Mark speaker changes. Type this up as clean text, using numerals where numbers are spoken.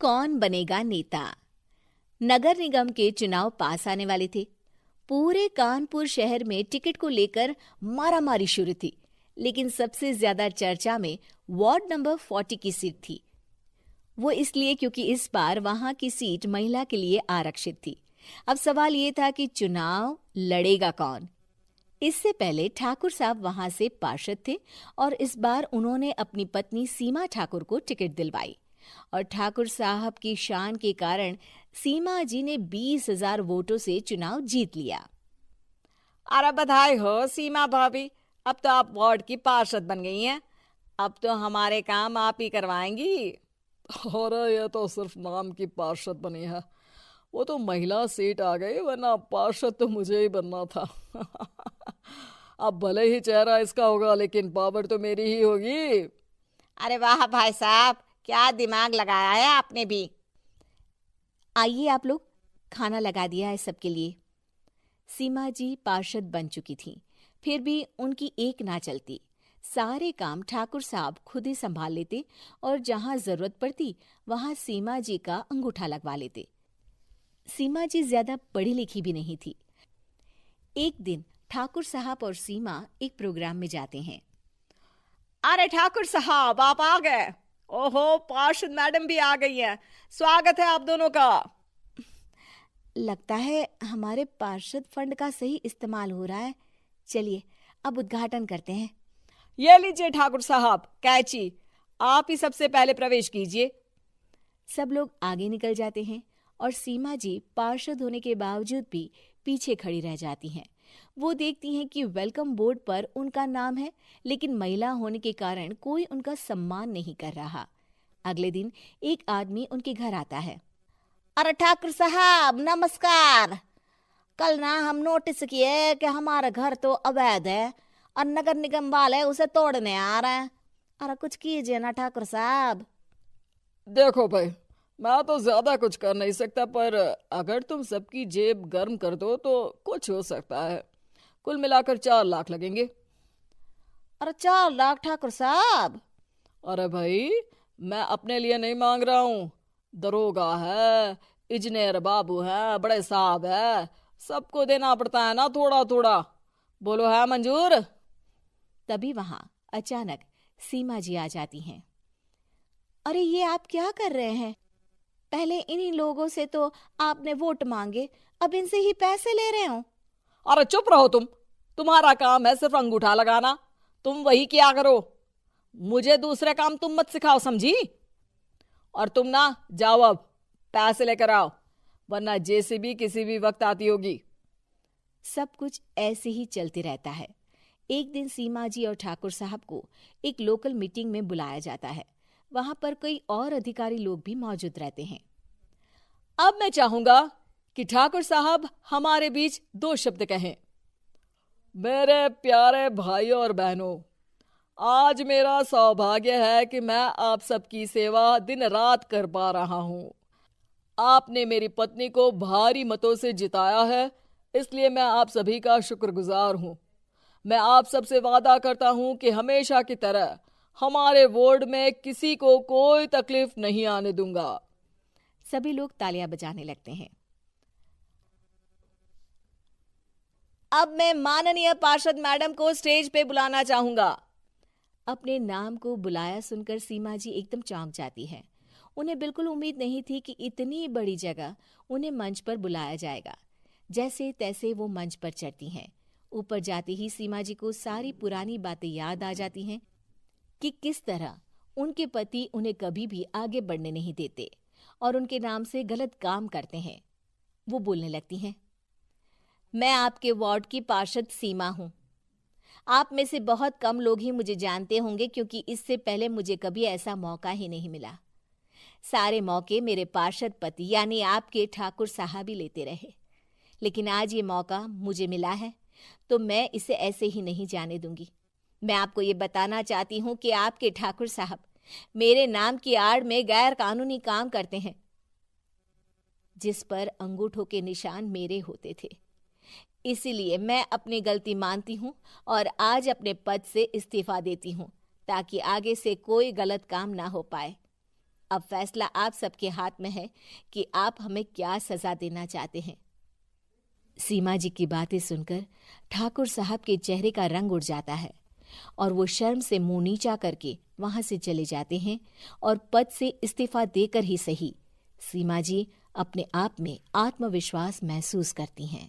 Speaker 1: कौन बनेगा नेता। नगर निगम के चुनाव पास आने वाले थे। पूरे कानपुर शहर में टिकट को लेकर मारामारी शुरू थी, लेकिन सबसे ज्यादा चर्चा में वार्ड नंबर 40 की सीट थी। वो इसलिए क्योंकि इस बार वहां की सीट महिला के लिए आरक्षित थी। अब सवाल ये था कि चुनाव लड़ेगा कौन। इससे पहले ठाकुर साहब वहां से पार्षद थे और इस बार उन्होंने अपनी पत्नी सीमा ठाकुर को टिकट दिलवाई और ठाकुर साहब की शान के कारण सीमा जी ने 20,000 वोटों से चुनाव जीत लिया।
Speaker 2: अरे बधाई हो सीमा भाभी, अब तो आप वार्ड की पार्षद बन गई हैं। अब तो हमारे काम आप ही करवाएंगी।
Speaker 3: अरे ये तो सिर्फ नाम की पार्षद बनी है, वो तो महिला सीट आ गई, वरना पार्षद तो मुझे ही बनना था। अब भले ही चेहरा इसका होगा, लेकिन पावर तो मेरी ही होगी।
Speaker 2: अरे वाह भाई साहब, क्या दिमाग लगाया है आपने भी।
Speaker 1: आइए आप लोग, खाना लगा दिया है सबके लिए। सीमा जी पार्षद बन चुकी थीं, फिर भी उनकी एक ना चलती। सारे काम ठाकुर साहब खुद ही संभाल लेते और जहां जरूरत पड़ती वहां सीमा जी का अंगूठा लगवा लेते। सीमा जी ज्यादा पढ़ी लिखी भी नहीं थी। एक दिन ठाकुर साहब और सीमा एक प्रोग्राम में जाते हैं।
Speaker 2: अरे ठाकुर साहब, आप आ गए। ओहो, पार्षद मैडम भी आ गई हैं। स्वागत है आप दोनों का।
Speaker 1: लगता है हमारे पार्षद फंड का सही इस्तेमाल हो रहा है। चलिए अब उद्घाटन करते हैं।
Speaker 2: ये लीजिए ठाकुर साहब कैची, आप ही सबसे पहले प्रवेश कीजिए।
Speaker 1: सब लोग आगे निकल जाते हैं और सीमा जी पार्षद होने के बावजूद भी पीछे खड़ी रह जाती हैं। वो देखती हैं कि वेलकम बोर्ड पर उनका नाम है, लेकिन महिला होने के कारण कोई उनका सम्मान नहीं कर रहा। अगले दिन एक आदमी उनके घर आता है।
Speaker 2: अरे ठाकुर साहब नमस्कार। कल ना हम नोटिस किए कि हमारा घर तो अवैध है और नगर निगम वाले उसे तोड़ने आ रहे हैं। अरे कुछ कीजिए ना ठाकुर साहब।
Speaker 3: देखो भाई, मैं तो ज्यादा कुछ कर नहीं सकता, पर अगर तुम सबकी जेब गर्म कर दो तो कुछ हो सकता है। कुल मिलाकर 4 लाख लगेंगे।
Speaker 2: अरे 4 लाख ठाकुर साहब?
Speaker 3: अरे भाई, मैं अपने लिए नहीं मांग रहा हूँ। दरोगा है, इंजीनियर बाबू है, बड़े साहब है, सबको देना पड़ता है ना थोड़ा थोड़ा। बोलो है मंजूर?
Speaker 1: तभी वहां अचानक सीमा जी आ जाती हैं। अरे ये आप क्या कर रहे हैं? पहले इन्हीं लोगों से तो आपने वोट मांगे, अब इनसे ही पैसे ले रहे हो।
Speaker 3: अरे चुप रहो तुम, तुम्हारा काम है सिर्फ अंगूठा लगाना, तुम वही किया करो। मुझे दूसरे काम तुम मत सिखाओ, समझी? और तुम ना जाओ, अब पैसे लेकर आओ, वरना जेसीबी किसी भी वक्त आती होगी।
Speaker 1: सब कुछ ऐसे ही चलते रहता है। एक दिन सीमा जी और ठाकुर साहब को एक लोकल मीटिंग में बुलाया जाता है। वहां पर कई और अधिकारी लोग भी मौजूद रहते हैं।
Speaker 3: अब मैं चाहूंगा कि ठाकुर साहब हमारे बीच 2 शब्द कहें। मेरे प्यारे भाइयों और बहनों, आज मेरा सौभाग्य है कि मैं आप सबकी सेवा दिन रात कर पा रहा हूं। आपने मेरी पत्नी को भारी मतों से जिताया है, इसलिए मैं आप सभी का शुक्रगुजार हूं। मैं आप सबसे वादा करता हूं कि हमेशा की तरह हमारे वार्ड में किसी को कोई तकलीफ नहीं आने दूंगा।
Speaker 1: सभी लोग तालियां बजाने लगते हैं।
Speaker 2: अब मैं माननीय पार्षद मैडम को स्टेज पे बुलाना चाहूंगा।
Speaker 1: अपने नाम को बुलाया सुनकर सीमा जी एकदम चौंक जाती है। उन्हें बिल्कुल उम्मीद नहीं थी कि इतनी बड़ी जगह उन्हें मंच पर बुलाया जाएगा। जैसे तैसे वो मंच पर चढ़ती हैं। ऊपर जाते ही सीमा जी को सारी पुरानी बातें याद आ जाती हैं कि किस तरह उनके पति उन्हें कभी भी आगे बढ़ने नहीं देते और उनके नाम से गलत काम करते हैं। वो बोलने लगती हैं।
Speaker 2: मैं आपके वार्ड की पार्षद सीमा हूं। आप में से बहुत कम लोग ही मुझे जानते होंगे, क्योंकि इससे पहले मुझे कभी ऐसा मौका ही नहीं मिला। सारे मौके मेरे पार्षद पति यानी आपके ठाकुर साहब ही लेते रहे, लेकिन आज ये मौका मुझे मिला है तो मैं इसे ऐसे ही नहीं जाने दूंगी। मैं आपको ये बताना चाहती हूँ कि आपके ठाकुर साहब मेरे नाम की आड़ में गैर कानूनी काम करते हैं, जिस पर अंगूठों के निशान मेरे होते थे। इसीलिए मैं अपनी गलती मानती हूँ और आज अपने पद से इस्तीफा देती हूँ, ताकि आगे से कोई गलत काम ना हो पाए। अब फैसला आप सबके हाथ में है कि आप हमें क्या सजा देना चाहते हैं।
Speaker 1: सीमा जी की बातें सुनकर ठाकुर साहब के चेहरे का रंग उड़ जाता है और वो शर्म से मुंह नीचा करके वहां से चले जाते हैं और पद से इस्तीफा देकर ही सही सीमा जी अपने आप में आत्मविश्वास महसूस करती हैं।